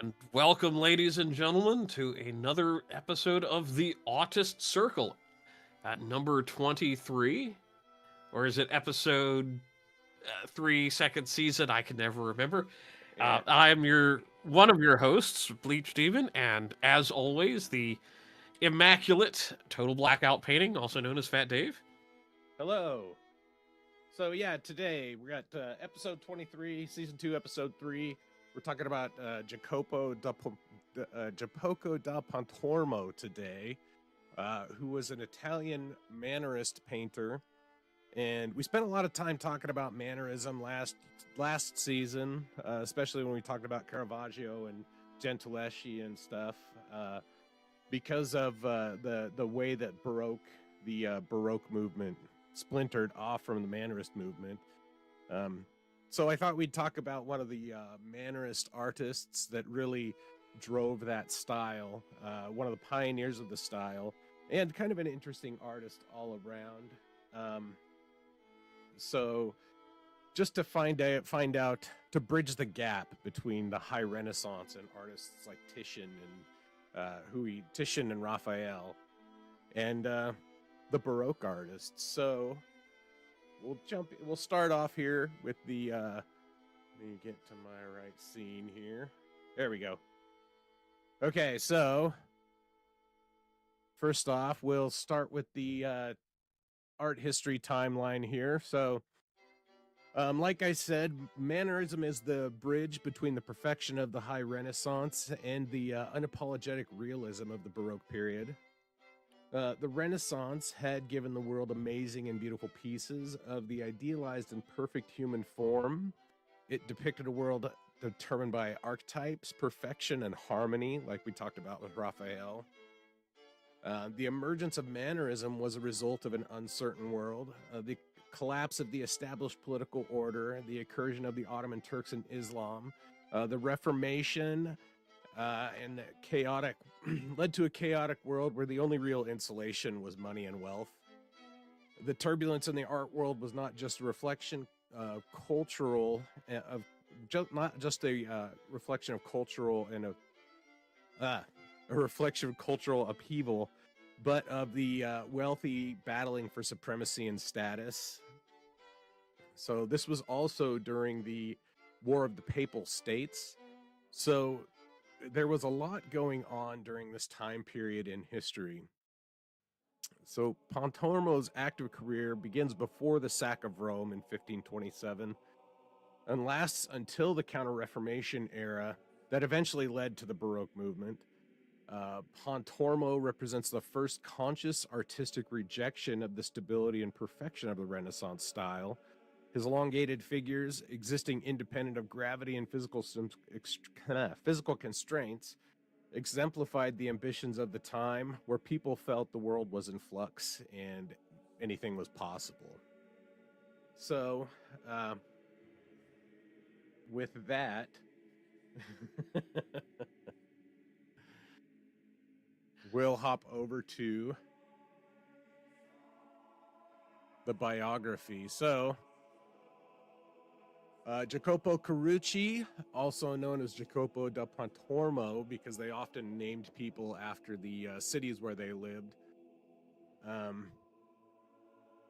And welcome, ladies and gentlemen, to another episode of the Autist Circle at number 23. Or is it episode 3, second season? I can never remember. I'm one of your hosts, Bleach Demon, and as always, the immaculate Total Blackout Painting, also known as Fat Dave. Hello. So yeah, today we got episode 23, season 2, episode 3. We're talking about Jacopo da Pontormo today, who was an Italian Mannerist painter. And we spent a lot of time talking about Mannerism last season, especially when we talked about Caravaggio and Gentileschi and stuff, because of the way that the Baroque movement splintered off from the Mannerist movement. So I thought we'd talk about one of the Mannerist artists that really drove that style, one of the pioneers of the style, and kind of an interesting artist all around. So just to find out to bridge the gap between the High Renaissance and artists like Titian and Raphael, and the Baroque artists. So we'll start off here with the let me get to my right scene here. There we go. Okay, so first off, we'll start with the art history timeline here. So like I said, Mannerism is the bridge between the perfection of the High Renaissance and the unapologetic realism of the Baroque period. The Renaissance had given the world amazing and beautiful pieces of the idealized and perfect human form. It depicted a world determined by archetypes, perfection, and harmony, like we talked about with Raphael. The emergence of Mannerism was a result of an uncertain world. The collapse of the established political order, the incursion of the Ottoman Turks and Islam, the Reformation, and the chaotic led to a chaotic world where the only real insulation was money and wealth. The turbulence in the art world was not just a reflection of cultural not just a reflection of cultural and a reflection of cultural upheaval, but of the wealthy battling for supremacy and status. So this was also during the War of the Papal States. So there was a lot going on during this time period in history. So Pontormo's active career begins before the sack of Rome in 1527 and lasts until the Counter-Reformation era that eventually led to the Baroque movement. Pontormo represents the first conscious artistic rejection of the stability and perfection of the Renaissance style. His elongated figures, existing independent of gravity and physical constraints, exemplified the ambitions of the time where people felt the world was in flux and anything was possible. So, with that, we'll hop over to the biography. So, Jacopo Carucci, also known as Jacopo da Pontormo, because they often named people after the cities where they lived.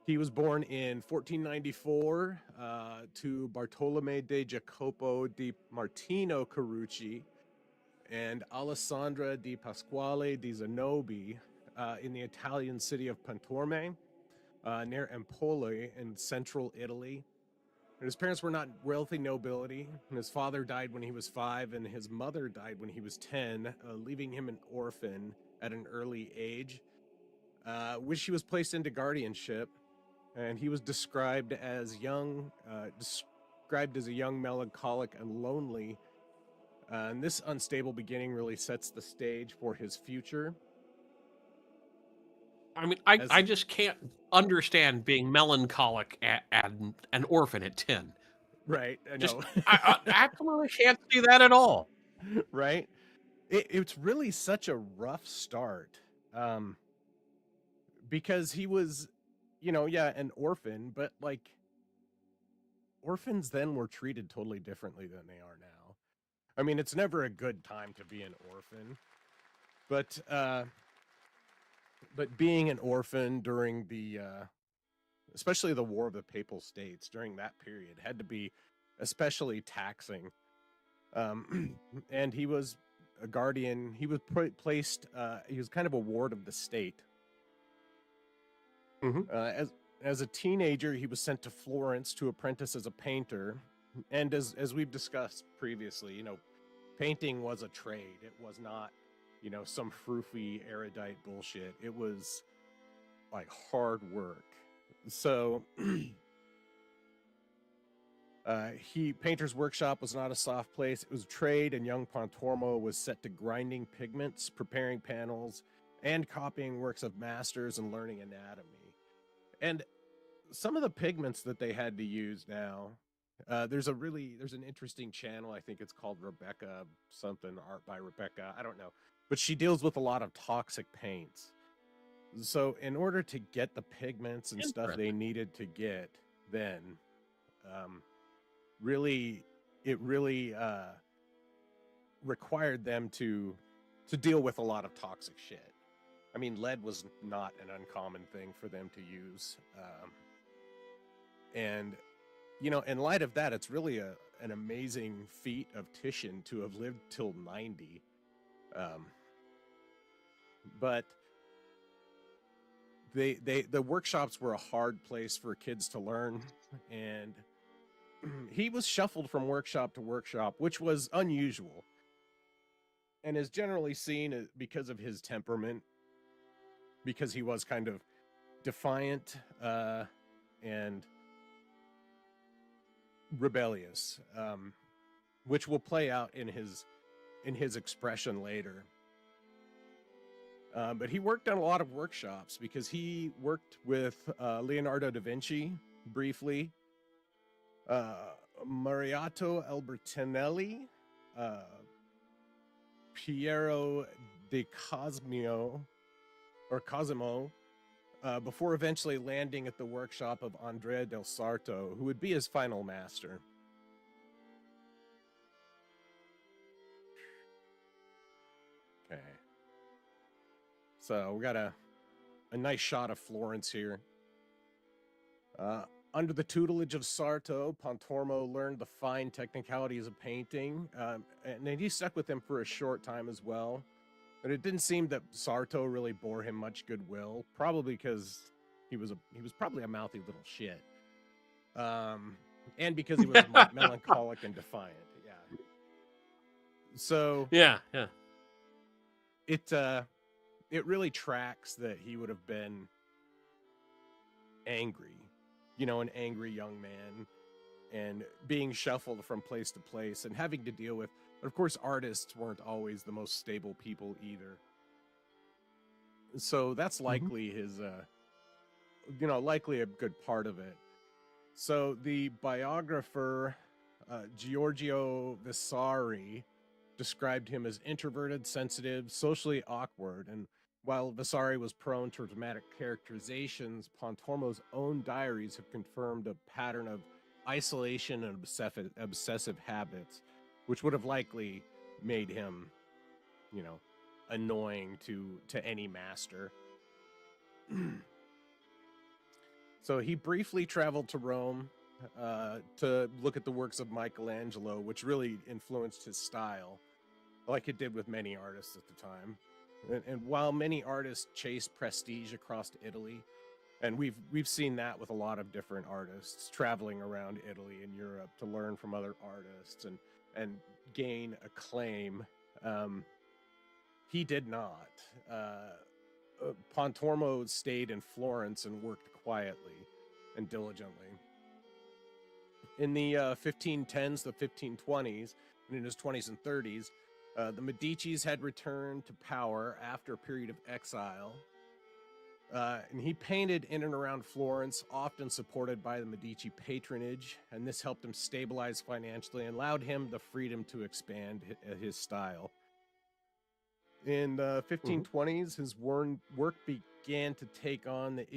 He was born in 1494 to Bartolome de Jacopo di Martino Carucci and Alessandra di Pasquale di Zanobi in the Italian city of Pontormo, near Empoli in central Italy. And his parents were not wealthy nobility, and his father died when he was 5, and his mother died when he was 10, leaving him an orphan at an early age, which he was placed into guardianship. And he was described as a young melancholic and lonely. And this unstable beginning really sets the stage for his future. I mean, I just can't understand being melancholic and an orphan at 10. Right, I know. I absolutely can't see that at all. Right? It's really such a rough start. Because he was, an orphan, but like orphans then were treated totally differently than they are now. I mean, it's never a good time to be an orphan, but being an orphan during the especially the War of the Papal States during that period had to be especially taxing. And he was a guardian. He was placed. He was kind of a ward of the state. As a teenager, he was sent to Florence to apprentice as a painter. And as we've discussed previously, you know, painting was a trade. It was not, you know, some froofy erudite bullshit. It was like hard work. So Painter's Workshop was not a soft place. It was a trade, and young Pontormo was set to grinding pigments, preparing panels, and copying works of masters and learning anatomy. And some of the pigments that they had to use now, there's an interesting channel. I think it's called Rebecca something, Art by Rebecca. I don't know. But she deals with a lot of toxic paints. So in order to get the pigments and stuff they needed to get then, it really required them to deal with a lot of toxic shit. I mean, lead was not an uncommon thing for them to use. And, you know, in light of that, it's really an amazing feat of Titian to have lived till 90. But the workshops were a hard place for kids to learn, and he was shuffled from workshop to workshop, which was unusual, and is generally seen because of his temperament, because he was kind of defiant and rebellious, which will play out in his expression later. But he worked on a lot of workshops because he worked with Leonardo da Vinci briefly, Mariotto Albertinelli, Piero de Cosimo, before eventually landing at the workshop of Andrea del Sarto, who would be his final master. Okay. So we got a nice shot of Florence here. Under the tutelage of Sarto, Pontormo learned the fine technicalities of painting, and then he stuck with him for a short time as well. But it didn't seem that Sarto really bore him much goodwill, probably because he was probably a mouthy little shit, and because he was melancholic and defiant. Yeah. So yeah. It really tracks that he would have been angry, you know, an angry young man, and being shuffled from place to place and having to deal with. But of course, artists weren't always the most stable people either. So that's likely his, likely a good part of it. So the biographer, Giorgio Vasari, described him as introverted, sensitive, socially awkward, and while Vasari was prone to dramatic characterizations, Pontormo's own diaries have confirmed a pattern of isolation and obsessive habits, which would have likely made him, you know, annoying to any master. So he briefly traveled to Rome to look at the works of Michelangelo, which really influenced his style, like it did with many artists at the time. And while many artists chase prestige across Italy, and we've seen that with a lot of different artists traveling around Italy and Europe to learn from other artists and gain acclaim, he did not. Pontormo stayed in Florence and worked quietly and diligently. In the 1510s, the 1520s, and in his 20s and 30s, the Medicis had returned to power after a period of exile. And he painted in and around Florence, often supported by the Medici patronage, and this helped him stabilize financially and allowed him the freedom to expand his style. In the 1520s, his work began to take on the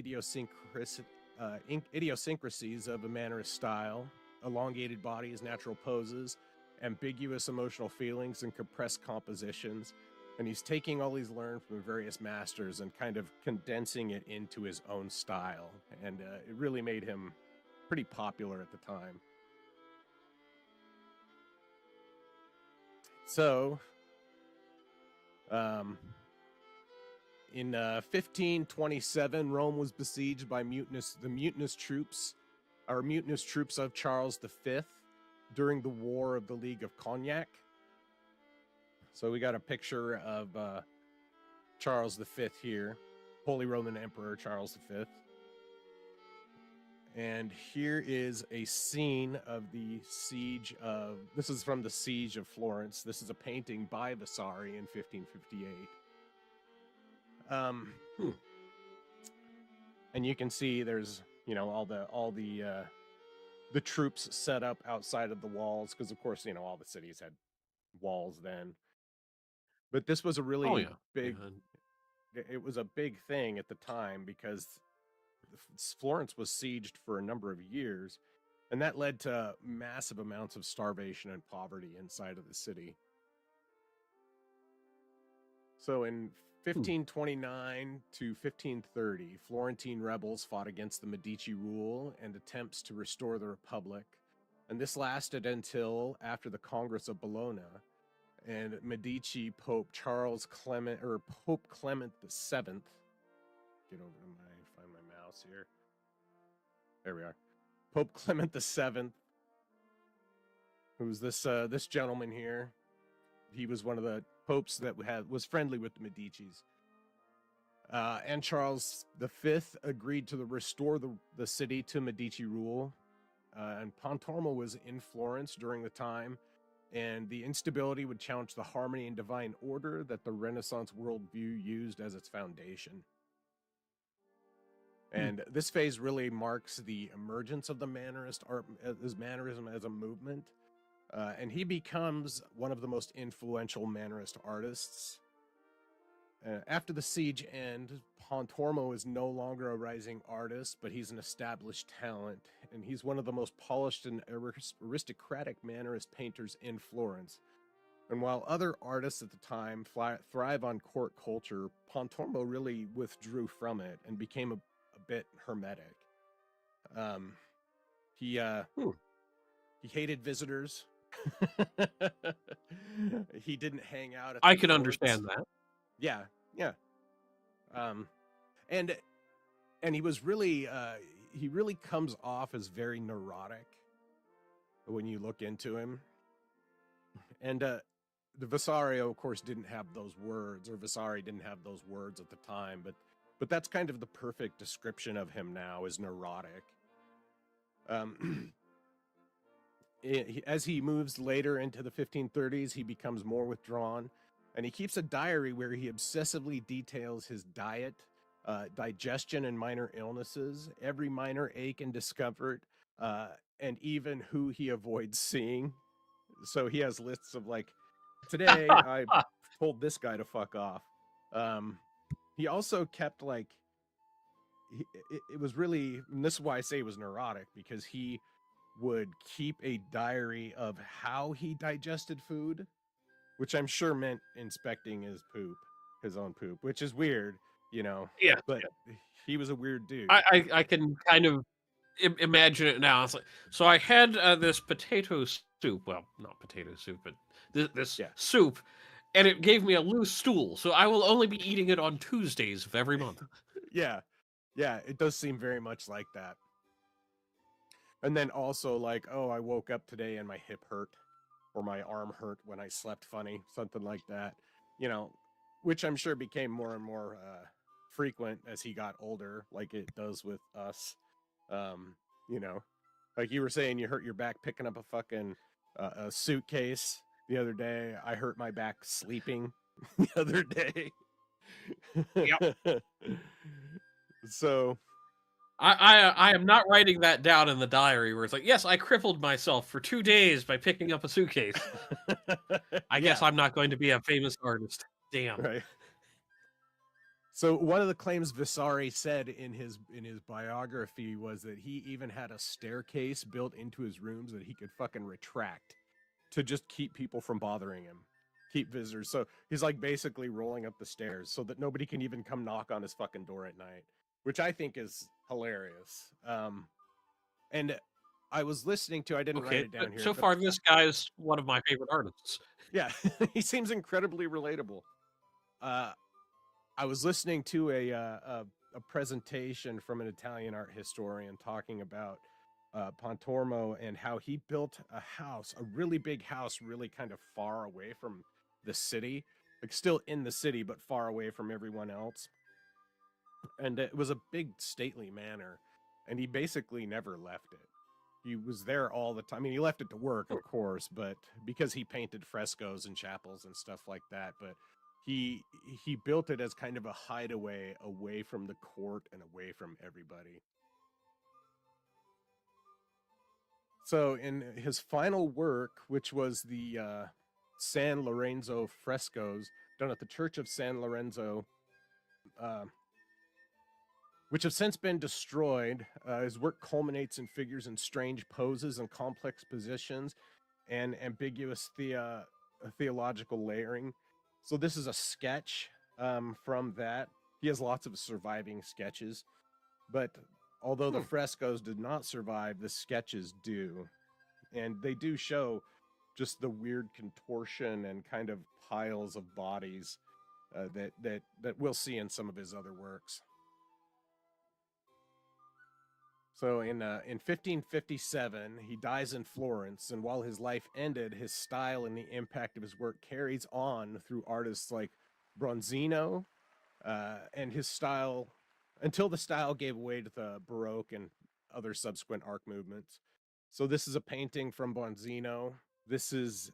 idiosyncrasies of a Mannerist style, elongated bodies, natural poses, ambiguous emotional feelings and compressed compositions. And he's taking all he's learned from various masters and kind of condensing it into his own style. And it really made him pretty popular at the time. So, in 1527, Rome was besieged by the mutinous troops of Charles V during the War of the League of Cognac. So we got a picture of Charles V here, Holy Roman Emperor Charles V. And here is a scene of the siege of, this is from the Siege of Florence. This is a painting by Vasari in 1558. And you can see there's, you know, all the troops set up outside of the walls, because of course, you know, all the cities had walls then. But this was a really big, it was a big thing at the time, because Florence was sieged for a number of years, and that led to massive amounts of starvation and poverty inside of the city. So in 1529 to 1530, Florentine rebels fought against the Medici rule and attempts to restore the Republic. And this lasted until after the Congress of Bologna, and Medici Pope Clement VII. Get over to find my mouse here. There we are. Pope Clement VII, who's this gentleman here. He was one of the popes that was friendly with the Medicis. And Charles V agreed to restore the city to Medici rule. And Pontormo was in Florence during the time, and the instability would challenge the harmony and divine order that the Renaissance worldview used as its foundation. And this phase really marks the emergence of the Mannerist art, as Mannerism as a movement. And he becomes one of the most influential Mannerist artists. After the siege end, Pontormo is no longer a rising artist, but he's an established talent, and he's one of the most polished and aristocratic Mannerist painters in Florence. And while other artists at the time thrive on court culture, Pontormo really withdrew from it and became a bit hermetic. He hated visitors. He didn't hang out at the I can courts. understand that. Yeah. And he was really he really comes off as very neurotic when you look into him. And the Vasari, of course, didn't have those words, or Vasari didn't have those words at the time, but that's kind of the perfect description of him now, is neurotic. As he moves later into the 1530s, he becomes more withdrawn, and he keeps a diary where he obsessively details his diet, digestion and minor illnesses, every minor ache and discomfort, and even who he avoids seeing. So he has lists of, like, today I told this guy to fuck off. He also kept, like, it was really, and this is why I say it was neurotic, because he would keep a diary of how he digested food, which I'm sure meant inspecting his own poop, which is weird, you know. Yeah, but he was a weird dude. I can kind of imagine it now. It's like, so I had this potato soup. Well, not potato soup, but this soup, and it gave me a loose stool. So I will only be eating it on Tuesdays of every month. Yeah, it does seem very much like that. And then also, like, oh, I woke up today and my hip hurt, or my arm hurt when I slept funny, something like that, you know, which I'm sure became more and more frequent as he got older, like it does with us. You know, like you were saying, you hurt your back picking up a fucking a suitcase the other day. I hurt my back sleeping the other day. Yep. So I am not writing that down in the diary where it's like, yes, I crippled myself for 2 days by picking up a suitcase. I guess I'm not going to be a famous artist. Damn. Right. So one of the claims Vasari said in his biography was that he even had a staircase built into his rooms that he could fucking retract to just keep people from bothering him, keep visitors. So he's like basically rolling up the stairs so that nobody can even come knock on his fucking door at night, which I think is hilarious. And I was listening to, I didn't write Okay, it down here. so But far this guy's one of my favorite artists. yeah, he seems incredibly relatable. I was listening to a presentation from an Italian art historian talking about Pontormo and how he built a house, a really big house, really kind of far away from the city, like still in the city, but far away from everyone else. And it was a big stately manor, and he basically never left it. He was there all the time. I mean, he left it to work, of course, but because he painted frescoes and chapels and stuff like that. But he built it as kind of a hideaway away from the court and away from everybody. So in his final work, which was the San Lorenzo frescoes done at the Church of San Lorenzo, which have since been destroyed, his work culminates in figures in strange poses and complex positions and ambiguous theological layering. So this is a sketch from that. He has lots of surviving sketches, but although the frescoes did not survive, the sketches do. And they do show just the weird contortion and kind of piles of bodies that we'll see in some of his other works. So in 1557, he dies in Florence, and while his life ended, his style and the impact of his work carries on through artists like Bronzino, and his style, until the style gave way to the Baroque and other subsequent art movements. So this is a painting from Bronzino. This is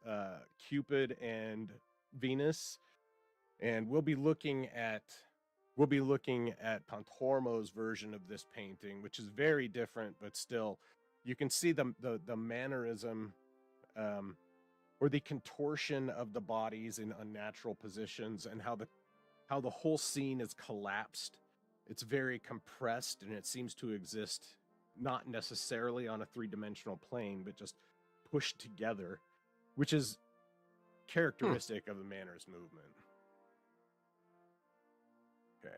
Cupid and Venus, and we'll be looking at Pontormo's version of this painting, which is very different, but still, you can see the mannerism, or the contortion of the bodies in unnatural positions, and how the whole scene is collapsed. It's very compressed, and it seems to exist not necessarily on a three-dimensional plane, but just pushed together, which is characteristic of the Mannerist movement. Okay.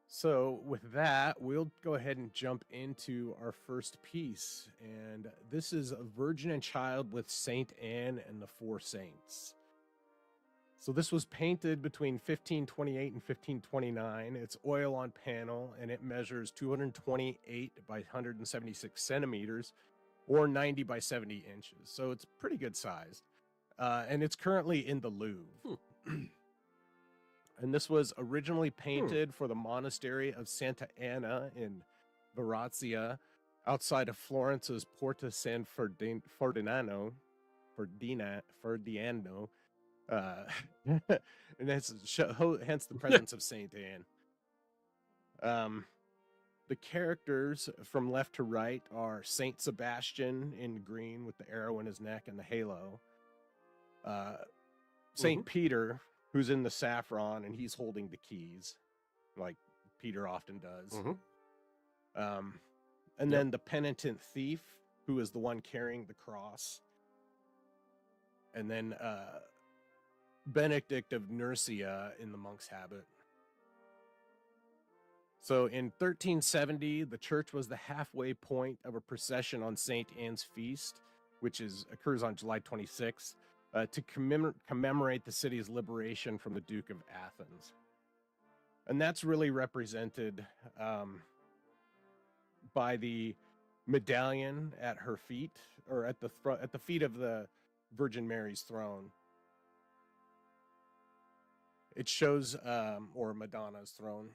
So with that, we'll go ahead and jump into our first piece. And this is A Virgin and Child with Saint Anne and the Four Saints. So this was painted between 1528 and 1529. It's oil on panel, and it measures 228 by 176 centimeters, or 90 by 70 inches. So it's pretty good sized. And it's currently in the Louvre. And this was originally painted for the monastery of Santa Anna in Verazia, outside of Florence's Porta San Ferdinando. And that's hence the presence of Saint Anne. The characters from left to right are Saint Sebastian in green with the arrow in his neck and the halo. Saint Peter, who's in the saffron, and he's holding the keys, like Peter often does. And then the penitent thief, who is the one carrying the cross. And then Benedict of Nursia in the monk's habit. So in 1370, the church was the halfway point of a procession on St. Anne's feast, which occurs on July 26th, to commemorate the city's liberation from the Duke of Athens. And that's really represented by the medallion at her feet, or at the feet of the Virgin Mary's throne. It shows, or Madonna's throne.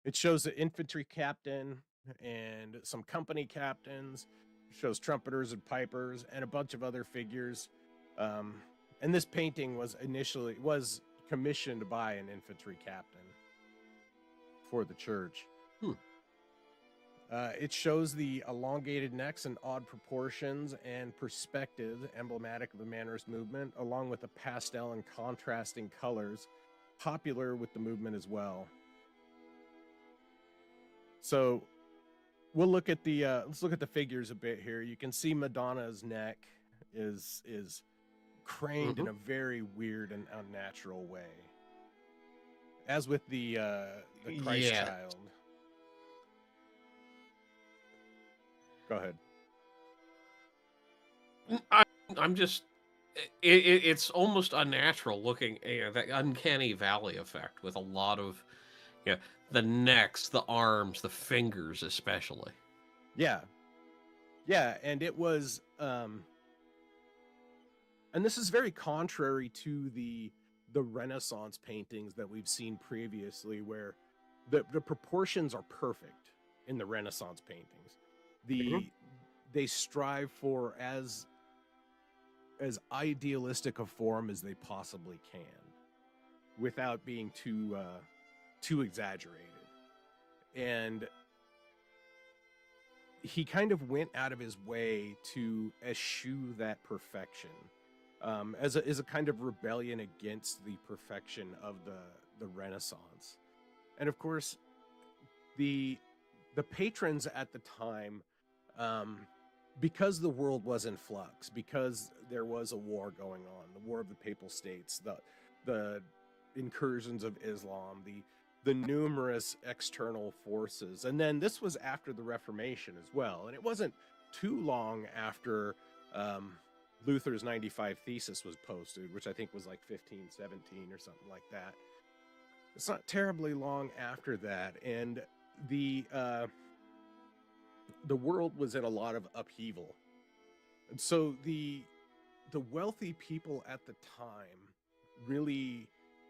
It shows the infantry captain and some company captains. It shows trumpeters and pipers and a bunch of other figures. And this painting was commissioned by an infantry captain for the church. It shows the elongated necks and odd proportions and perspective, emblematic of the Mannerist movement, along with the pastel and contrasting colors, popular with the movement as well. So we'll look at let's look at the figures a bit here. You can see Madonna's neck is craned in a very weird and unnatural way, as with the Christ Yeah. child. Go ahead. I'm just, it's almost unnatural looking, that uncanny valley effect with a lot of, the necks, the arms, the fingers, especially. Yeah, and it was, and this is very contrary to the Renaissance paintings that we've seen previously, where the proportions are perfect in the Renaissance paintings. They strive for as idealistic a form as they possibly can, without being too exaggerated. And he kind of went out of his way to eschew that perfection, as a kind of rebellion against the perfection of the Renaissance. And of course, the patrons at the time, because the world was in flux, because there was a war going on, the War of the Papal States, the incursions of Islam, the numerous external forces. And then this was after the Reformation as well. And it wasn't too long after Luther's 95 Thesis was posted, which I think was like 1517 or something like that. It's not terribly long after that. And the world was in a lot of upheaval. And so the wealthy people at the time really,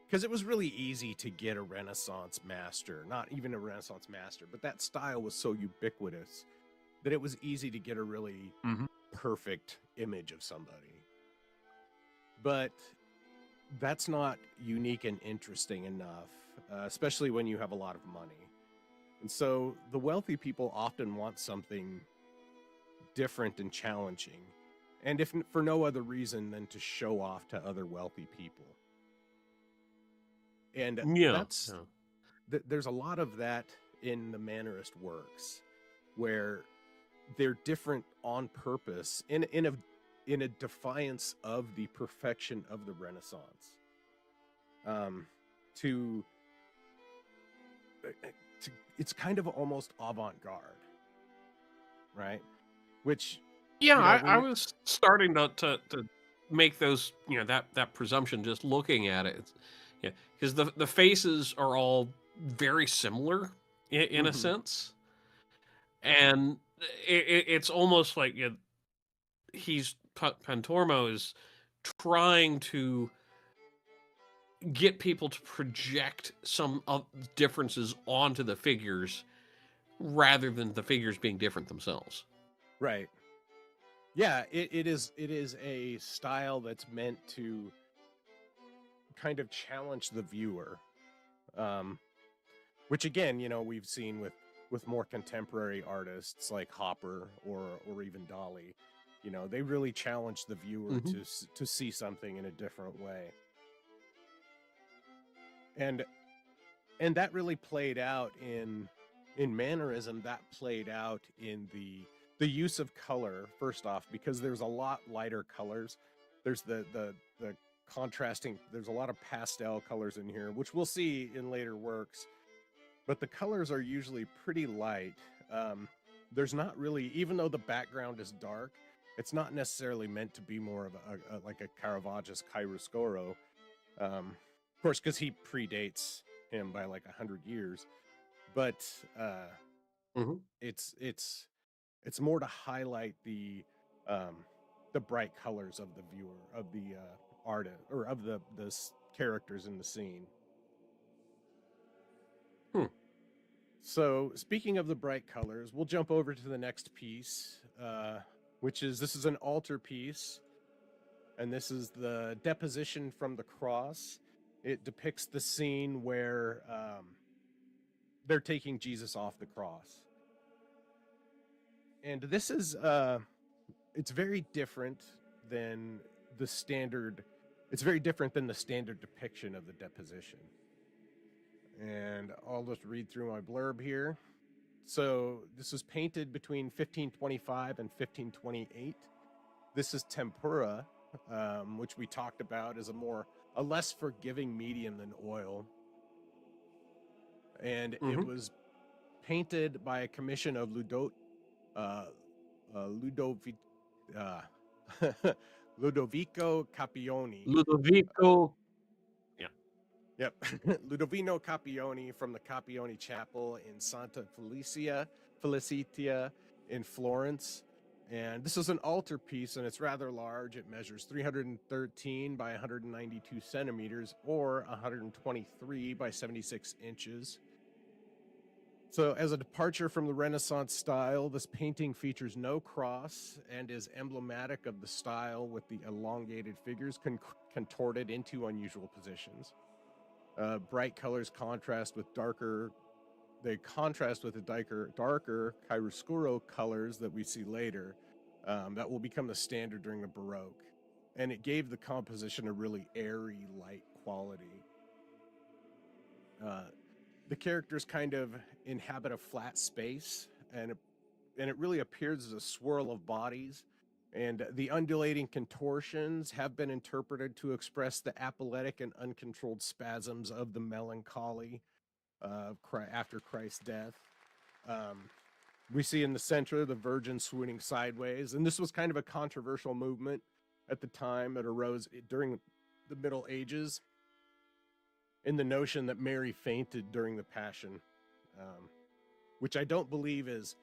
because it was really easy to get a Renaissance master, not even a Renaissance master, but that style was so ubiquitous that it was easy to get a really perfect image of somebody. But that's not unique and interesting enough, especially when you have a lot of money. And so the wealthy people often want something different and challenging, and if for no other reason than to show off to other wealthy people. And there's a lot of that in the Mannerist works, where they're different on purpose in a defiance of the perfection of the Renaissance. It's kind of almost avant-garde, right? Which, I was starting to make those, that presumption just looking at it. Yeah, because the faces are all very similar in a sense, and it's almost like Pontormo is trying to get people to project some differences onto the figures rather than the figures being different themselves. Right. Yeah, it is a style that's meant to kind of challenge the viewer, which again, we've seen with more contemporary artists like Hopper or even Dali. They really challenge the viewer to see something in a different way. And that really played out in Mannerism. That played out in the use of color, first off, because there's a lot lighter colors. There's the contrasting, there's a lot of pastel colors in here, which we'll see in later works, but the colors are usually pretty light. There's not really, even though the background is dark, it's not necessarily meant to be more of like a Caravaggio's chiaroscuro, of course, because he predates him by like 100 years, but it's more to highlight the bright colors of the viewer, of the artist, or of the characters in the scene. So speaking of the bright colors, we'll jump over to the next piece, which is, this is an altar piece, and this is the Deposition from the Cross. It depicts the scene where they're taking Jesus off the cross. And this is, it's very different than the standard, depiction of the Deposition. And I'll just read through my blurb here. So this was painted between 1525 and 1528. This is tempera, which we talked about as a less forgiving medium than oil. And it was painted by a commission of Ludovico Capioni. Ludovico. Yeah. Yep. Ludovino Capioni from the Capioni Chapel in Santa Felicita in Florence. And this is an altarpiece, and it's rather large. It measures 313 by 192 centimeters, or 123 by 76 inches. So, as a departure from the Renaissance style, this painting features no cross and is emblematic of the style, with the elongated figures contorted into unusual positions. Bright colors contrast with darker. They contrast with the darker chiaroscuro colors that we see later. That will become the standard during the Baroque, and it gave the composition a really airy, light quality. The characters kind of inhabit a flat space, and it really appears as a swirl of bodies. And the undulating contortions have been interpreted to express the apoplectic and uncontrolled spasms of the melancholy after Christ's death. We see in the center the Virgin swooning sideways, and this was kind of a controversial movement at the time. It arose during the Middle Ages in the notion that Mary fainted during the Passion, which I don't believe is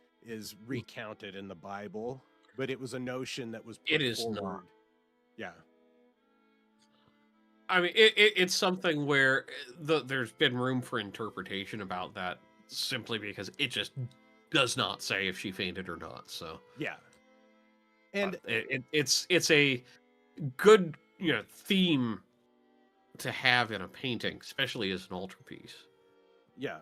recounted in the Bible, but it was a notion that was put forward. Not. Yeah. I mean, it's something where there's been room for interpretation about that, simply because it just does not say if she fainted or not. So yeah, and it's a good theme to have in a painting, especially as an altarpiece. Yeah.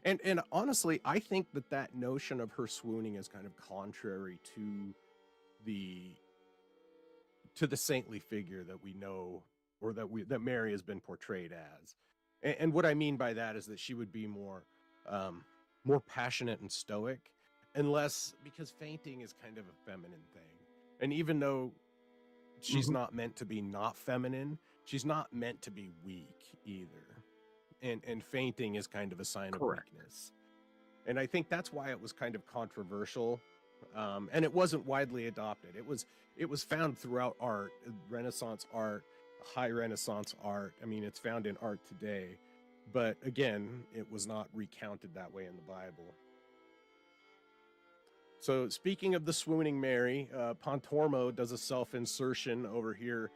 And honestly, I think that notion of her swooning is kind of contrary to the saintly figure that we know, or that Mary has been portrayed as. And what I mean by that is that she would be more passionate and stoic, because fainting is kind of a feminine thing. And even though she's not meant to be not feminine, she's not meant to be weak either. And fainting is kind of a sign of weakness. And I think that's why it was kind of controversial. And it wasn't widely adopted. It was found throughout art, Renaissance art, high Renaissance art. I mean, it's found in art today. But again, it was not recounted that way in the Bible. So speaking of the swooning Mary, Pontormo does a self-insertion over here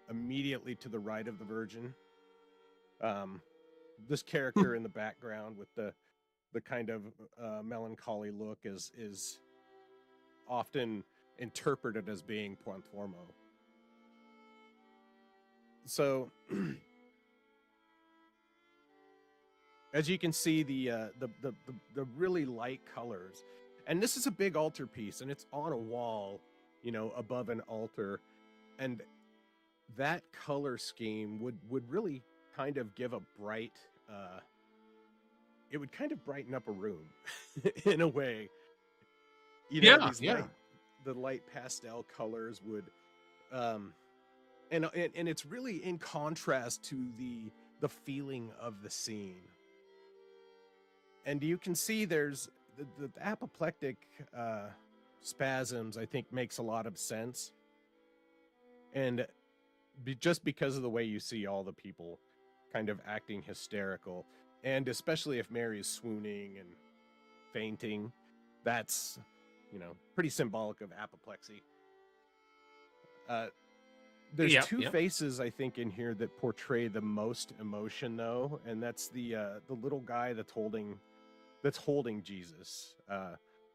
immediately to the right of the Virgin. This character in the background with the kind of melancholy look is often interpreted as being Pontormo. So as you can see, the really light colors, and this is a big altarpiece, and it's on a wall, above an altar, and that color scheme would really kind of give a bright, it would kind of brighten up a room in a way. The light pastel colors would, and it's really in contrast to the feeling of the scene. And you can see there's the apoplectic spasms, I think, makes a lot of sense. And just because of the way you see all the people kind of acting hysterical, and especially if Mary is swooning and fainting, that's, pretty symbolic of apoplexy. There's two faces, I think, in here that portray the most emotion, though, and that's the little guy that's holding Jesus.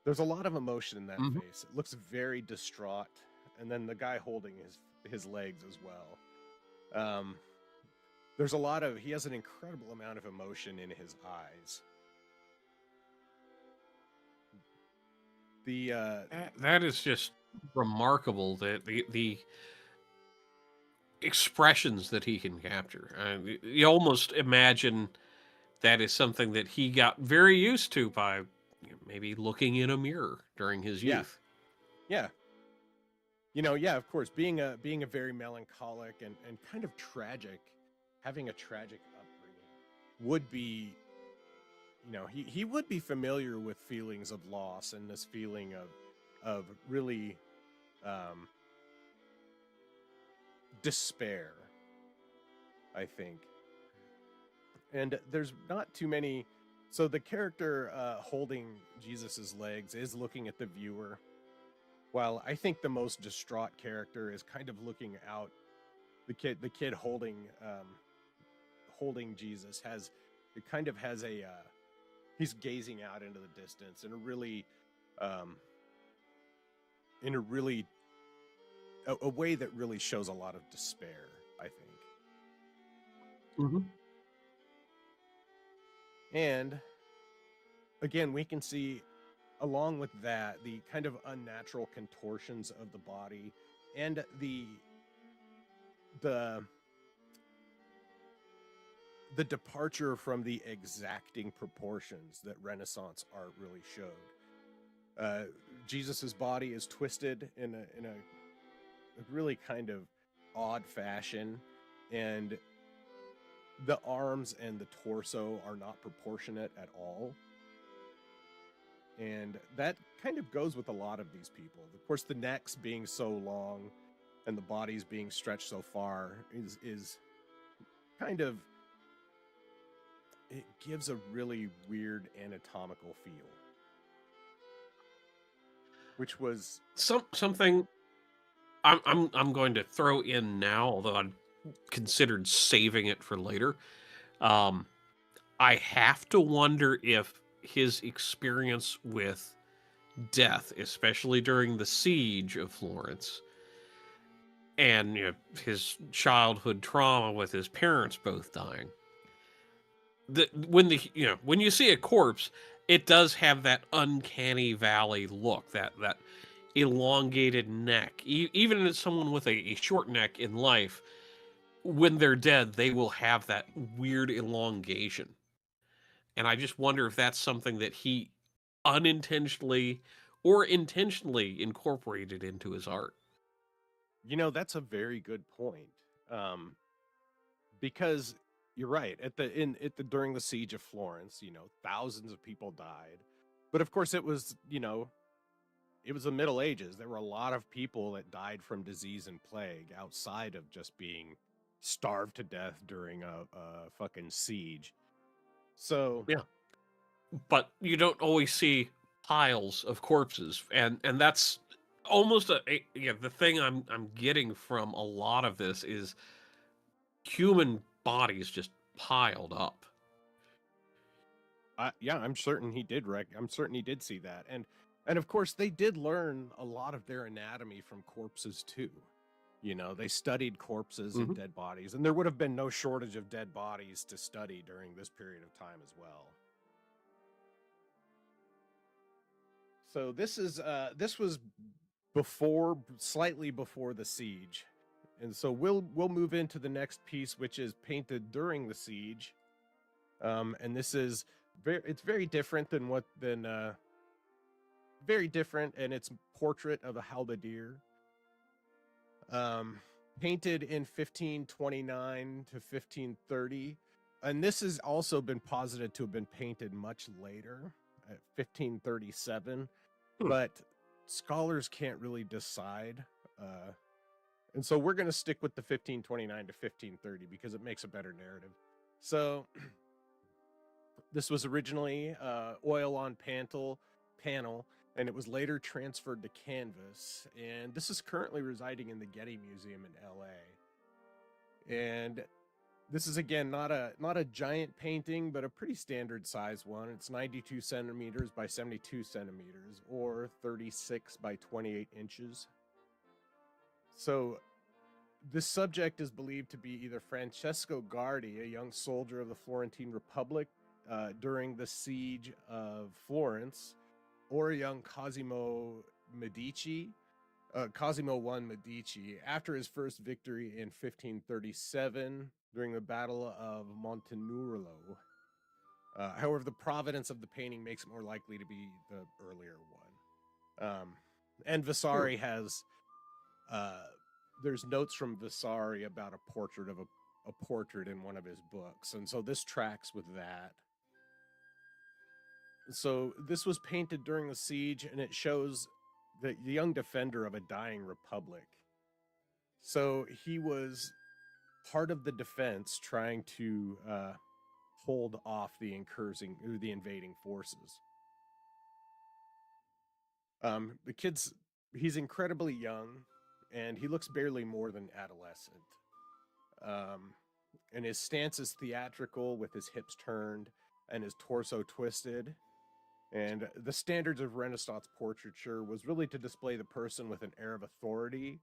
There's a lot of emotion in that face. It looks very distraught, and then the guy holding his legs as well. He has an incredible amount of emotion in his eyes. That is just remarkable, that the expressions that he can capture. You almost imagine that is something that he got very used to by maybe looking in a mirror during his youth. Yeah. Yeah, of course, being a very melancholic and kind of tragic, having a tragic upbringing would be, he would be familiar with feelings of loss and this feeling of really um, despair, I think. And there's not too many. So the character holding Jesus's legs is looking at the viewer, while I think the most distraught character is kind of looking out. The kid holding Jesus it kind of has he's gazing out into the distance um, in a way that really shows a lot of despair, I think. Mm-hmm. And again, we can see along with that the kind of unnatural contortions of the body and the the departure from the exacting proportions that Renaissance art really showed. Jesus's body is twisted in a really kind of odd fashion, and the arms and the torso are not proportionate at all. And that kind of goes with a lot of these people. Of course, the necks being so long and the bodies being stretched so far is kind of, it gives a really weird anatomical feel, which was Something I'm going to throw in now, although I considered saving it for later. Um, I have to wonder if his experience with death, especially during the siege of Florence, and his childhood trauma with his parents both dying. When you see a corpse, it does have that uncanny valley look, that elongated neck. Even as someone with a short neck in life, when they're dead, they will have that weird elongation. And I just wonder if that's something that he unintentionally or intentionally incorporated into his art. that's a very good point. Um, because you're right, during the siege of Florence, thousands of people died. But of course it was the Middle Ages. There were a lot of people that died from disease and plague outside of just being starved to death during a fucking siege. So, Yeah. But you don't always see piles of corpses, and that's almost the thing I'm getting from a lot of this is human bodies just piled up. yeah, I'm certain he did I'm certain he did see that. And of course they did learn a lot of their anatomy from corpses too. They studied corpses and Mhm. dead bodies, and there would have been no shortage of dead bodies to study during this period of time as well. So this was slightly before the siege. And so we'll move into the next piece, which is painted during the siege. And this is it's very different very different, and it's portrait of a halberdier. Painted in 1529 to 1530. And this has also been posited to have been painted much later, at 1537. But scholars can't really decide. And so we're going to stick with the 1529 to 1530 because it makes a better narrative. So this was originally oil on panel, and it was later transferred to canvas. And this is currently residing in the Getty Museum in LA. And this is again not a giant painting, but a pretty standard size one. It's 92 centimeters by 72 centimeters, or 36 by 28 inches. So this subject is believed to be either Francesco Guardi, a young soldier of the Florentine Republic during the siege of Florence, or a young Cosimo I Medici, after his first victory in 1537 during the Battle of Montenuolo. However, the provenance of the painting makes it more likely to be the earlier one. And Vasari has there's notes from Vasari about a portrait of a portrait in one of his books, and so this tracks with that. So this was painted during the siege, and it shows the young defender of a dying republic. So he was part of the defense trying to hold off the invading forces. The kid's he's incredibly young, and he looks barely more than adolescent. And his stance is theatrical, with his hips turned and his torso twisted. And the standards of Renaissance portraiture was really to display the person with an air of authority.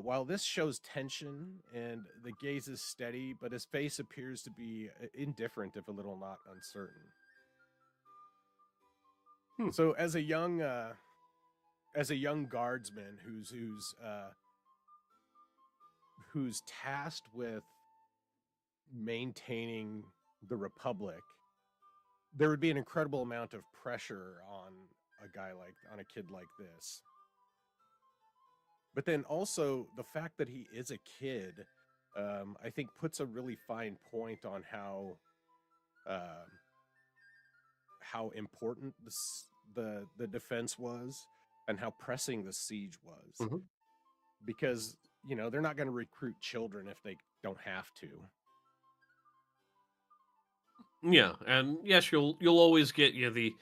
While this shows tension and the gaze is steady, but his face appears to be indifferent, if a little not uncertain. So as a young guardsman who's tasked with maintaining the Republic, there would be an incredible amount of pressure on a kid like this. But then also the fact that he is a kid, I think puts a really fine point on how important the defense was and how pressing the siege was. Mm-hmm. Because, they're not going to recruit children if they don't have to. Yeah, and yes, you'll always get the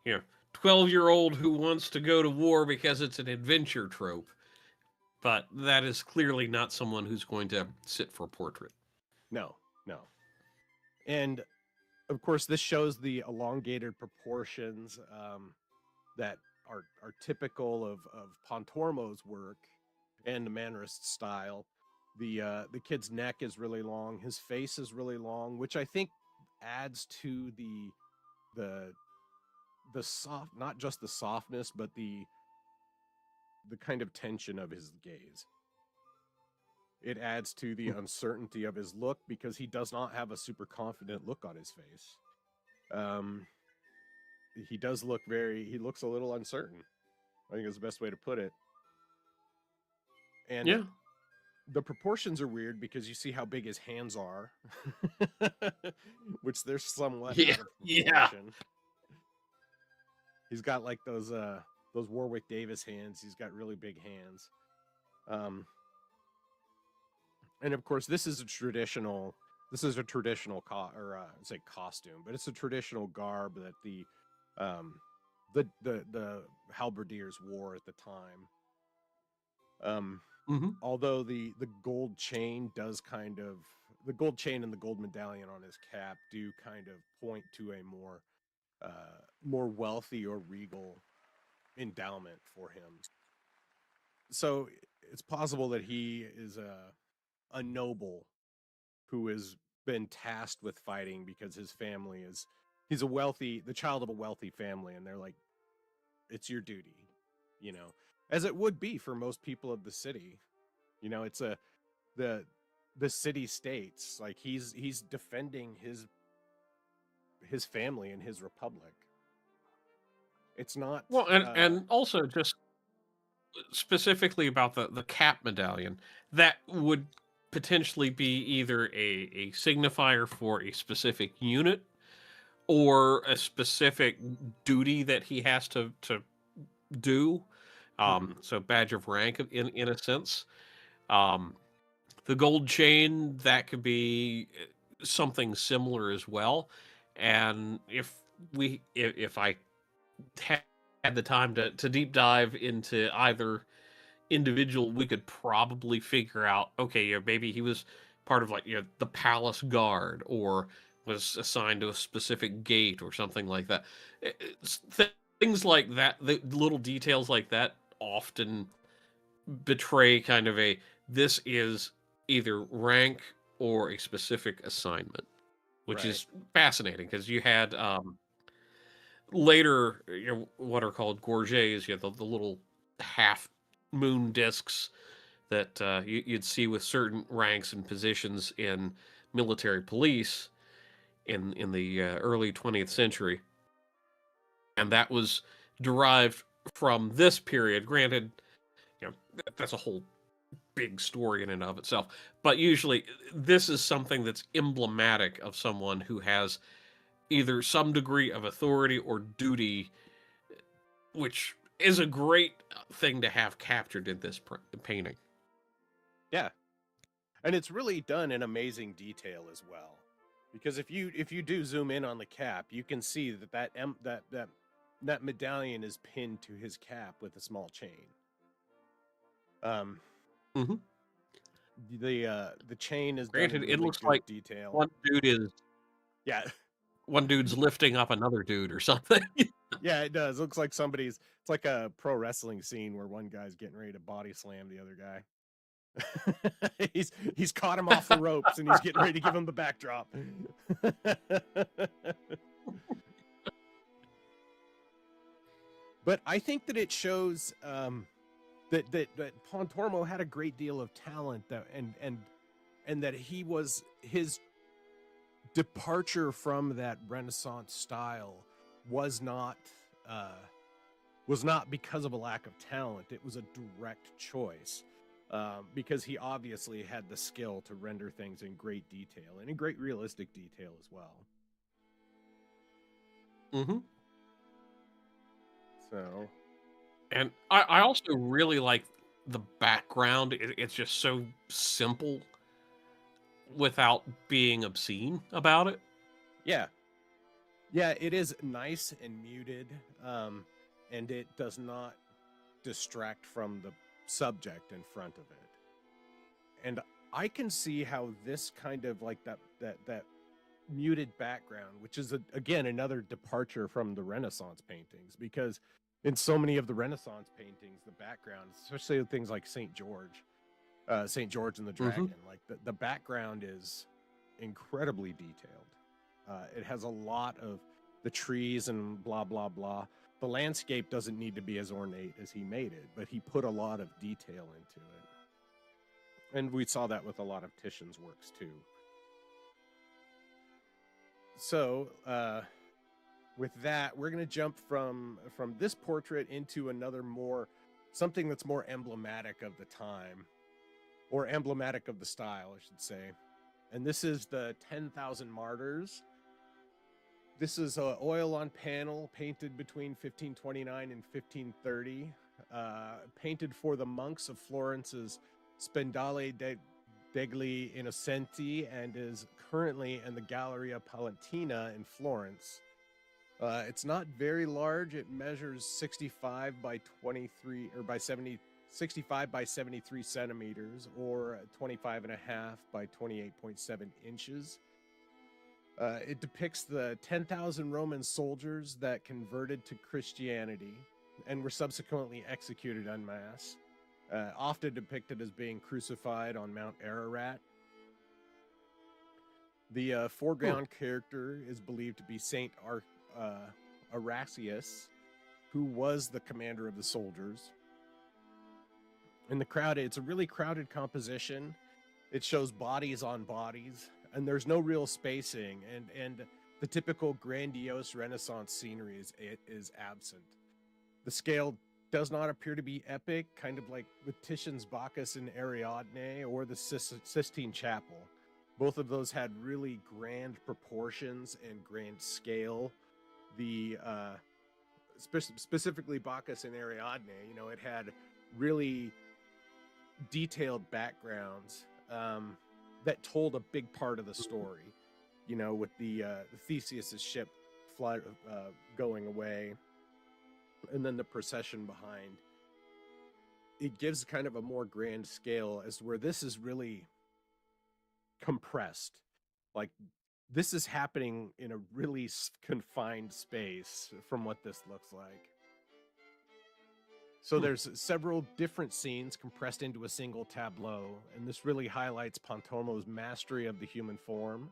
12-year-old who wants to go to war because it's an adventure trope. But that is clearly not someone who's going to sit for a portrait. No. And of course, this shows the elongated proportions that are typical of Pontormo's work and the Mannerist style. The kid's neck is really long, his face is really long, which I think adds to the soft, not just the softness, but the kind of tension of his gaze. It adds to the uncertainty of his look, because he does not have a super confident look on his face. He looks a little uncertain. I think is the best way to put it. And yeah, the proportions are weird because you see how big his hands are, which they're somewhat out of proportion. He's got like those Warwick Davis hands. He's got really big hands. And of course, this is a traditional costume, but it's a traditional garb that the halberdiers wore at the time. Although the gold chain and the gold medallion on his cap do kind of point to a more wealthy or regal endowment for him. So it's possible that he is a noble who has been tasked with fighting because his family he's the child of a wealthy family, and they're like, it's your duty, as it would be for most people of the city. It's the city states, like he's defending his family and his republic. It's not well, and also just specifically about the cap medallion, that would potentially be either a signifier for a specific unit or a specific duty that he has to do. So badge of rank in a sense. The gold chain, that could be something similar as well. And if I had the time to deep dive into either individual, we could probably figure out, okay, maybe he was part of the palace guard, or was assigned to a specific gate or something like that. Things like that, the little details like that often betray kind of this is either rank or a specific assignment, which is fascinating, because you had later what are called gorgets, the little half moon discs that you'd see with certain ranks and positions in military police in the early 20th century. And that was derived from this period. Granted, that's a whole big story in and of itself. But usually, this is something that's emblematic of someone who has either some degree of authority or duty, which is a great thing to have captured in this painting. Yeah, and it's really done in amazing detail as well. Because if you do zoom in on the cap, you can see that medallion is pinned to his cap with a small chain. Mm-hmm. The chain is Granted, done in it really looks good like detail. one dude's lifting up another dude or something. Yeah, it does. It looks like it's like a pro wrestling scene where one guy's getting ready to body slam the other guy. he's caught him off the ropes and he's getting ready to give him the backdrop. But I think that it shows that Pontormo had a great deal of talent, and that his departure from that Renaissance style was not because of a lack of talent. It was a direct choice, because he obviously had the skill to render things in great detail and in great realistic detail as well. Mm-hmm. So, and I also really like the background. It's just so simple without being obscene about it. yeah, it is nice and muted, and it does not distract from the subject in front of it. And I can see how this kind of like that muted background, which is again another departure from the Renaissance paintings, because in so many of the Renaissance paintings, the background, especially things like St. George and the Dragon, like the background is incredibly detailed. It has a lot of the trees and blah blah blah. The landscape doesn't need to be as ornate as he made it, but he put a lot of detail into it, and we saw that with a lot of Titian's works too. So with that, we're going to jump from this portrait into something that's more emblematic of the time, or emblematic of the style, I should say. And this is the 10,000 Martyrs. This is oil on panel, painted between 1529 and 1530, painted for the monks of Florence's Spendale degli Innocenti, and is currently in the Galleria Palentina in Florence. It's not very large. It measures 65 by 23 or by 70, 65 by 73 centimeters, or 25 and a half by 28.7 inches. It depicts the 10,000 Roman soldiers that converted to Christianity and were subsequently executed en masse, often depicted as being crucified on Mount Ararat. The foreground character is believed to be Saint Arasius, who was the commander of the soldiers. In the crowd, it's a really crowded composition. It shows bodies on bodies, and there's no real spacing, and the typical grandiose Renaissance scenery is absent. The scale does not appear to be epic, kind of like with Titian's Bacchus and Ariadne or the Sistine Chapel. Both of those had really grand proportions and grand scale. The specifically Bacchus and Ariadne, it had really detailed backgrounds that told a big part of the story. With the Theseus's ship going away, and then the procession behind. It gives kind of a more grand scale, as to where this is really compressed. Like, this is happening in a really confined space from what this looks like. So there's several different scenes compressed into a single tableau, and this really highlights Pontormo's mastery of the human form.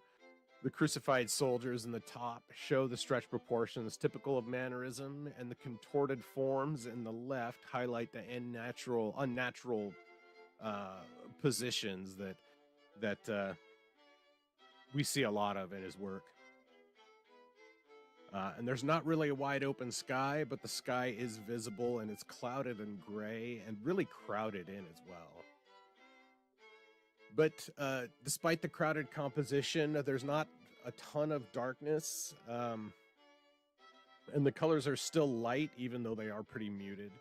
The crucified soldiers in the top show the stretched proportions typical of Mannerism, and the contorted forms in the left highlight the unnatural positions that we see a lot of in his work. And there's not really a wide open sky, but the sky is visible, and it's clouded and gray and really crowded in as well. But despite the crowded composition, there's not a ton of darkness, and the colors are still light, even though they are pretty muted.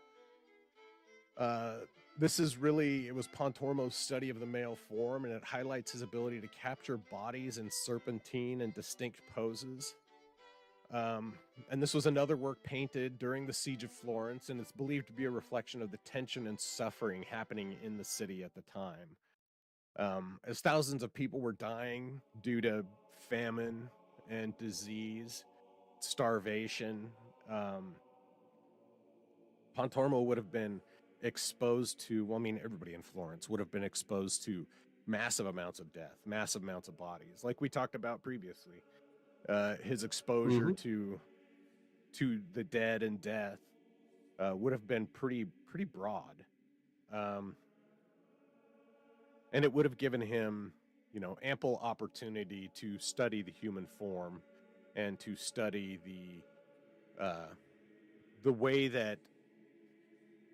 This is really, it was Pontormo's study of the male form, and it highlights his ability to capture bodies in serpentine and distinct poses. And this was another work painted during the Siege of Florence, and it's believed to be a reflection of the tension and suffering happening in the city at the time. As thousands of people were dying due to famine and disease, starvation, Pontormo would have been exposed to, well, I mean, everybody in Florence would have been exposed to massive amounts of death, massive amounts of bodies, like we talked about previously. His exposure to the dead and death would have been pretty broad, and it would have given him, ample opportunity to study the human form and to study the way that,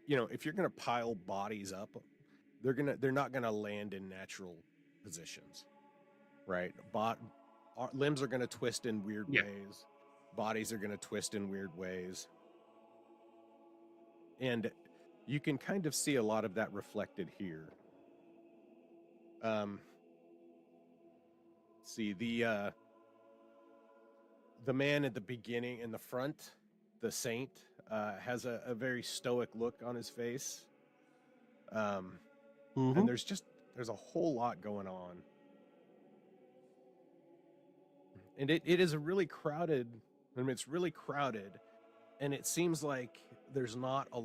if you're going to pile bodies up, they're not going to land in natural positions, right? Limbs are going to twist in weird ways. Bodies are going to twist in weird ways. And you can kind of see a lot of that reflected here. See, the man at the beginning in the front, the saint, has a very stoic look on his face. And there's a whole lot going on. And it is a really crowded, I mean, it's really crowded, and it seems like there's not a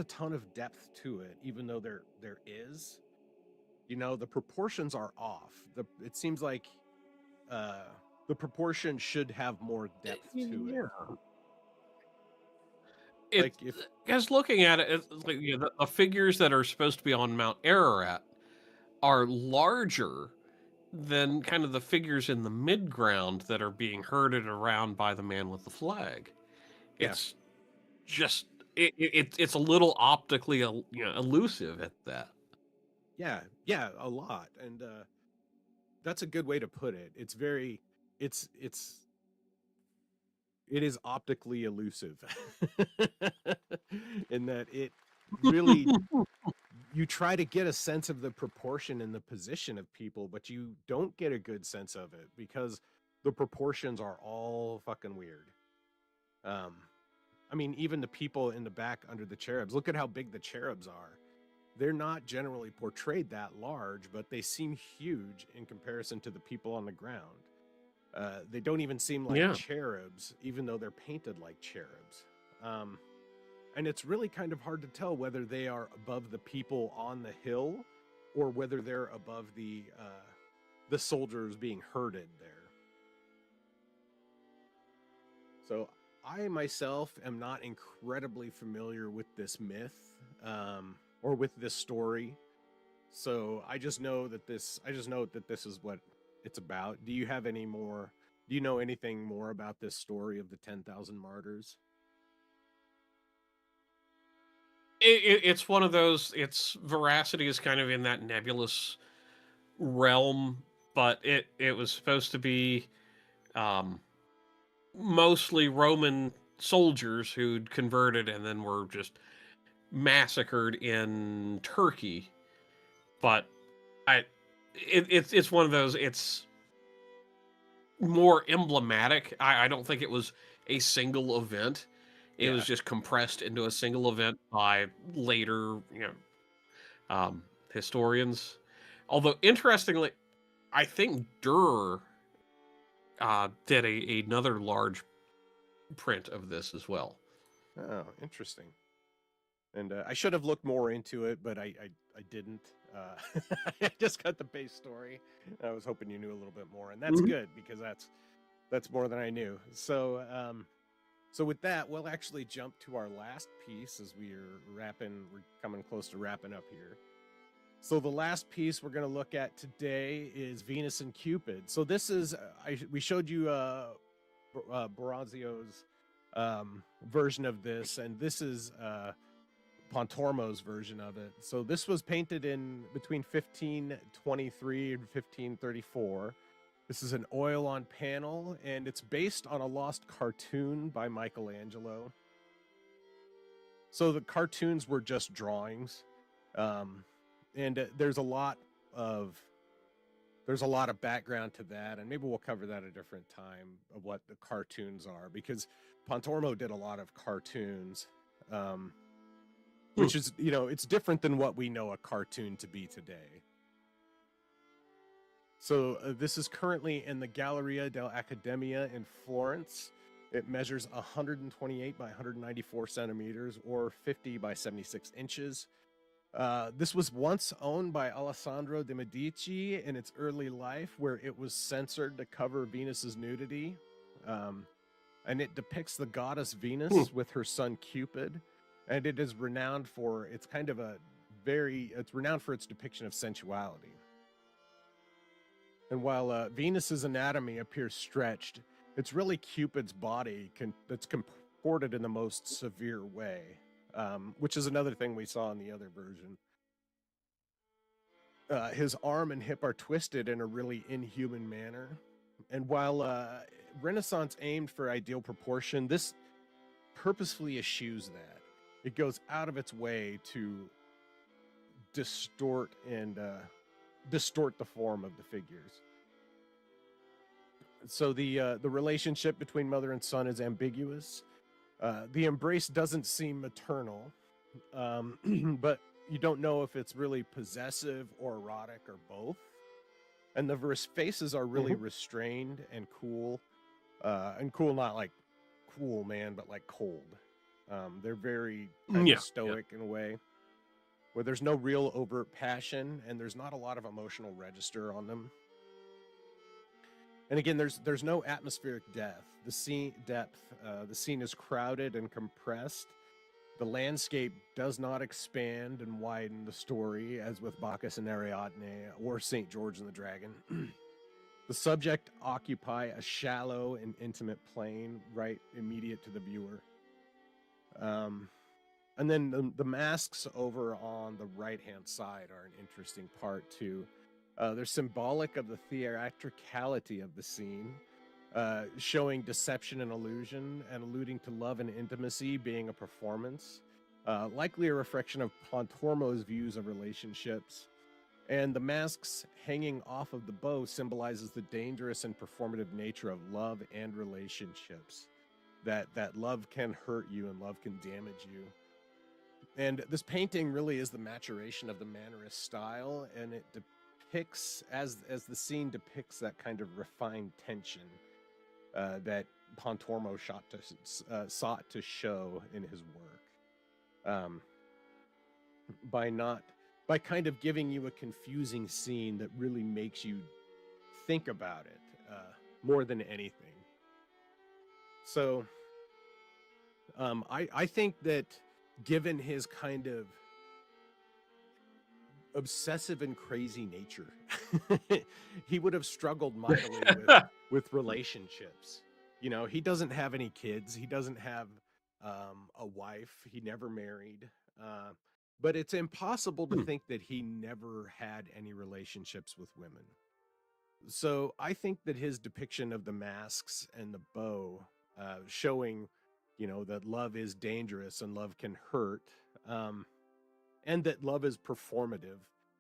ton of depth to it, even though there is. The proportions are off. It seems like the proportion should have more depth to it. Like as looking at it, it's like, the figures that are supposed to be on Mount Ararat are larger than kind of the figures in the midground that are being herded around by the man with the flag. Yeah. It's just it's a little optically elusive at that. Yeah, a lot, and that's a good way to put it. It's very, it is optically elusive in that it really, you try to get a sense of the proportion and the position of people, but you don't get a good sense of it because the proportions are all fucking weird. I mean, even the people in the back under the cherubs, look at how big the cherubs are. They're not generally portrayed that large, but they seem huge in comparison to the people on the ground. They don't even seem like cherubs, even though they're painted like cherubs. And it's really kind of hard to tell whether they are above the people on the hill or whether they're above the soldiers being herded there. So I myself am not incredibly familiar with this myth or with this story. So I just know that this is what it's about. Do you know anything more about this story of the 10,000 martyrs? It's one of those, its veracity is kind of in that nebulous realm, but it was supposed to be mostly Roman soldiers who'd converted and then were just massacred in Turkey. But it's one of those, it's more emblematic. I don't think it was a single event. It was just compressed into a single event by later, historians. Although, interestingly, I think Durer did another large print of this as well. Oh, interesting. And I should have looked more into it, but I didn't. I just got the base story. I was hoping you knew a little bit more, and that's good because that's more than I knew. So so with that, we'll actually jump to our last piece as we're coming close to wrapping up here. So the last piece we're going to look at today is Venus and Cupid. So this is, we showed you Barazio's version of this, and this is Pontormo's version of it. So this was painted in between 1523 and 1534. This is an oil on panel, and it's based on a lost cartoon by Michelangelo. So the cartoons were just drawings, and there's a lot of background to that, and maybe we'll cover that at a different time of what the cartoons are, because Pontormo did a lot of cartoons, which is, it's different than what we know a cartoon to be today. So this is currently in the Galleria dell'Accademia in Florence. It measures 128 by 194 centimeters, or 50 by 76 inches. This was once owned by Alessandro de' Medici in its early life, where it was censored to cover Venus's nudity. And it depicts the goddess Venus with her son Cupid. And it is renowned for its renowned for its depiction of sensuality. And while Venus's anatomy appears stretched, it's really Cupid's body that's comported in the most severe way, which is another thing we saw in the other version. His arm and hip are twisted in a really inhuman manner. And while Renaissance aimed for ideal proportion, this purposefully eschews that. It goes out of its way to distort the form of the figures. So the relationship between mother and son is ambiguous. The embrace doesn't seem maternal, but you don't know if it's really possessive or erotic or both. And the faces are really restrained and cool. Not like cool, man, but like cold. They're very kind of stoic in a way, where there's no real overt passion and there's not a lot of emotional register on them. And again, there's no atmospheric depth. The scene is crowded and compressed. The landscape does not expand and widen the story, as with Bacchus and Ariadne or St. George and the Dragon. The subject occupy a shallow and intimate plane right immediate to the viewer. And then the masks over on the right-hand side are an interesting part too. They're symbolic of the theatricality of the scene, showing deception and illusion, and alluding to love and intimacy being a performance, likely a reflection of Pontormo's views of relationships. And the masks hanging off of the bow symbolizes the dangerous and performative nature of love and relationships. That love can hurt you and love can damage you. And this painting really is the maturation of the Mannerist style, and it depicts, as the scene depicts, that kind of refined tension that Pontormo sought to show in his work, by kind of giving you a confusing scene that really makes you think about it more than anything. So I think that given his kind of obsessive and crazy nature, he would have struggled mightily with relationships. He doesn't have any kids. He doesn't have a wife. He never married. But it's impossible to think that he never had any relationships with women. So I think that his depiction of the masks and the bow, showing, that love is dangerous and love can hurt, and that love is performative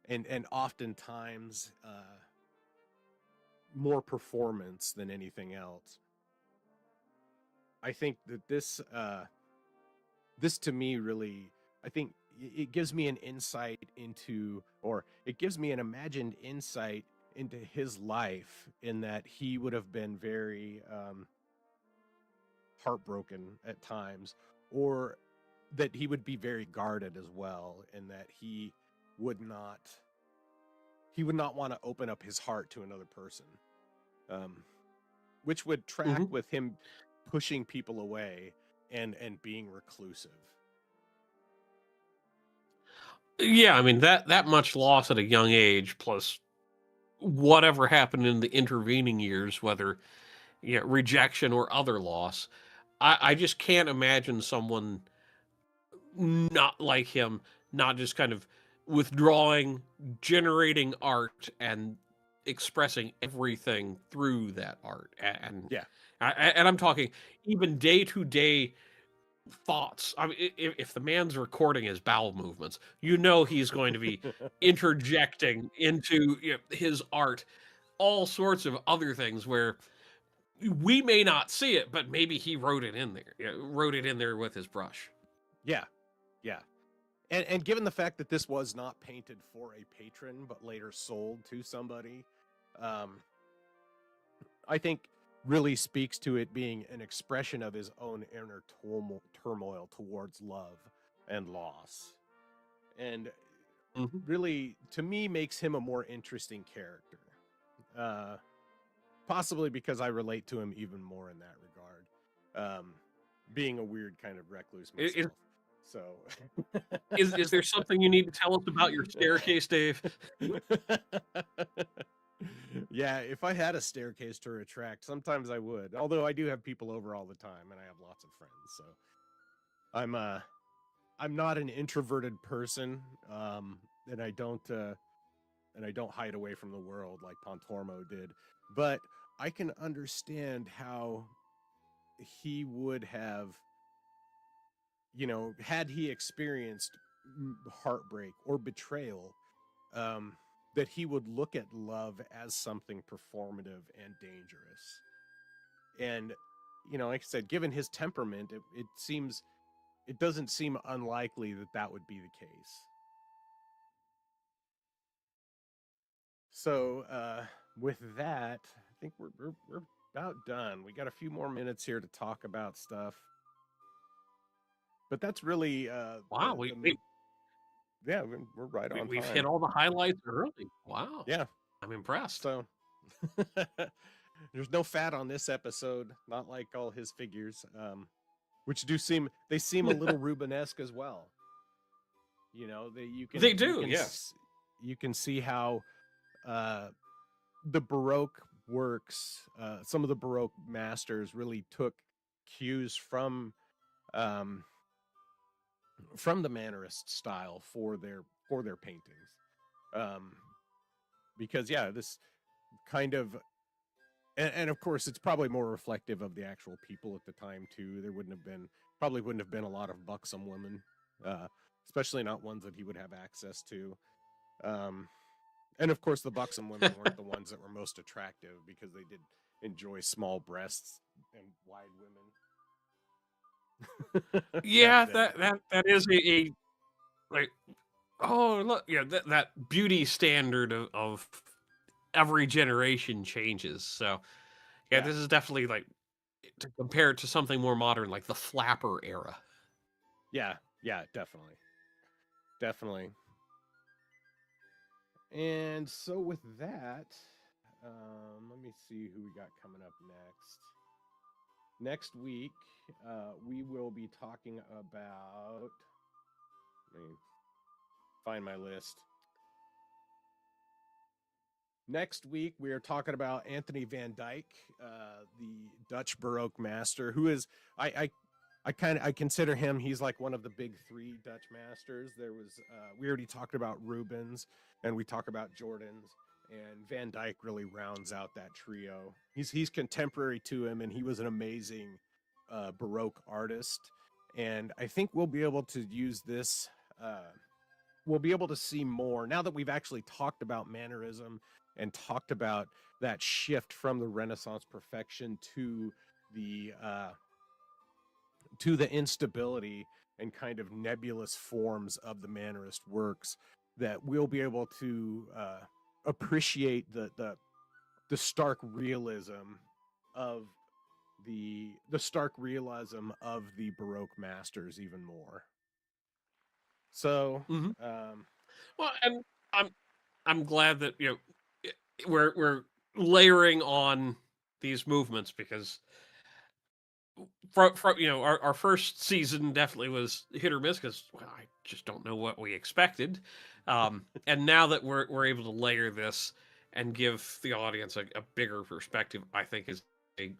and oftentimes more performance than anything else. I think that this to me really, I think it gives me an insight into, or it gives me an imagined insight into his life, in that he would have been very heartbroken at times, or that he would be very guarded as well, and that he would not want to open up his heart to another person, which would track with him pushing people away and being reclusive. Yeah, I mean, that much loss at a young age, plus whatever happened in the intervening years, whether rejection or other loss, I just can't imagine someone not like him, not just kind of withdrawing, generating art, and expressing everything through that art. And Yeah. and I'm talking even day to day thoughts. I mean, if the man's recording his bowel movements, you know he's going to be interjecting into his art all sorts of other things where we may not see it, but maybe he wrote it in there. Wrote it in there with his brush. Yeah. Yeah. And given the fact that this was not painted for a patron, but later sold to somebody, I think really speaks to it being an expression of his own inner turmoil towards love and loss. And really, to me, makes him a more interesting character. Possibly because I relate to him even more in that regard. Being a weird kind of recluse myself. So, is there something you need to tell us about your staircase, Dave? Yeah, if I had a staircase to retract, sometimes I would. Although I do have people over all the time, and I have lots of friends, so I'm not an introverted person, and I don't hide away from the world like Pontormo did. But I can understand how he would have, had he experienced heartbreak or betrayal, that he would look at love as something performative and dangerous. And, like I said, given his temperament, it doesn't seem unlikely that that would be the case. So, with that, I think we're about done. We got a few more minutes here to talk about stuff. But that's really Wow, yeah, we're right on we've time. hit all the highlights early. Wow. Yeah. I'm impressed. So there's no fat on this episode, not like all his figures, which seem a little Rubenesque as well. They do, yes. You can see how the Baroque works, some of the Baroque masters really took cues from the Mannerist style for their paintings, because this kind of, and of course it's probably more reflective of the actual people at the time too. There probably wouldn't have been a lot of buxom women, especially not ones that he would have access to. And of course the buxom women weren't the ones that were most attractive, because they did enjoy small breasts and wide women. Yeah, that is a like, oh look, that beauty standard of every generation changes. So this is definitely like, to compare it to something more modern, like the flapper era. Yeah, definitely. And so with that, let me see who we got coming up next. Next week, we will be talking about. Let me find my list. Next week, we are talking about Anthony van Dyck, the Dutch Baroque master, who is I consider him. He's like one of the big three Dutch masters. We already talked about Rubens, and we talk about Jordaens, and Van Dyck really rounds out that trio. He's contemporary to him, and he was an amazing Baroque artist. And I think we'll be able to use this. We'll be able to see more now that we've actually talked about Mannerism and talked about that shift from the Renaissance perfection to the instability and kind of nebulous forms of the Mannerist works, that we'll be able to appreciate the stark realism of the Baroque masters even more. So, well, and I'm glad that we're layering on these movements, because from our first season definitely was hit or miss, because I just don't know what we expected, and now that we're able to layer this and give the audience a bigger perspective, I think is a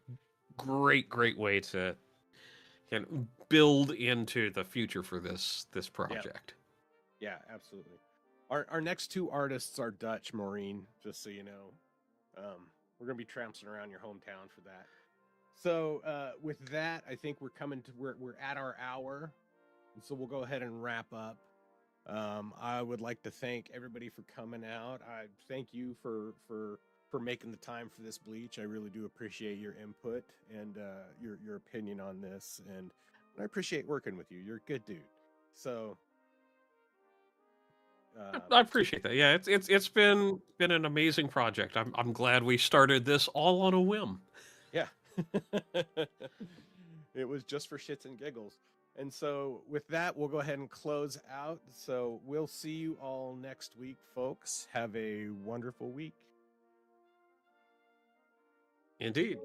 great way to build into the future for this project. Yeah, absolutely. Our next two artists are Dutch, Maureen, just so you know. We're gonna be tramping around your hometown for that. So with that, I think we're at our hour, and so we'll go ahead and wrap up. I would like to thank everybody for coming out. I thank you for making the time for this, Bleach. I really do appreciate your input and your opinion on this, and I appreciate working with you. You're a good dude. So I appreciate that. Yeah, it's been an amazing project. I'm glad we started this all on a whim. yeah, it was just for shits and giggles. And so with that, we'll go ahead and close out. So we'll see you all next week, folks. Have a wonderful week. Indeed.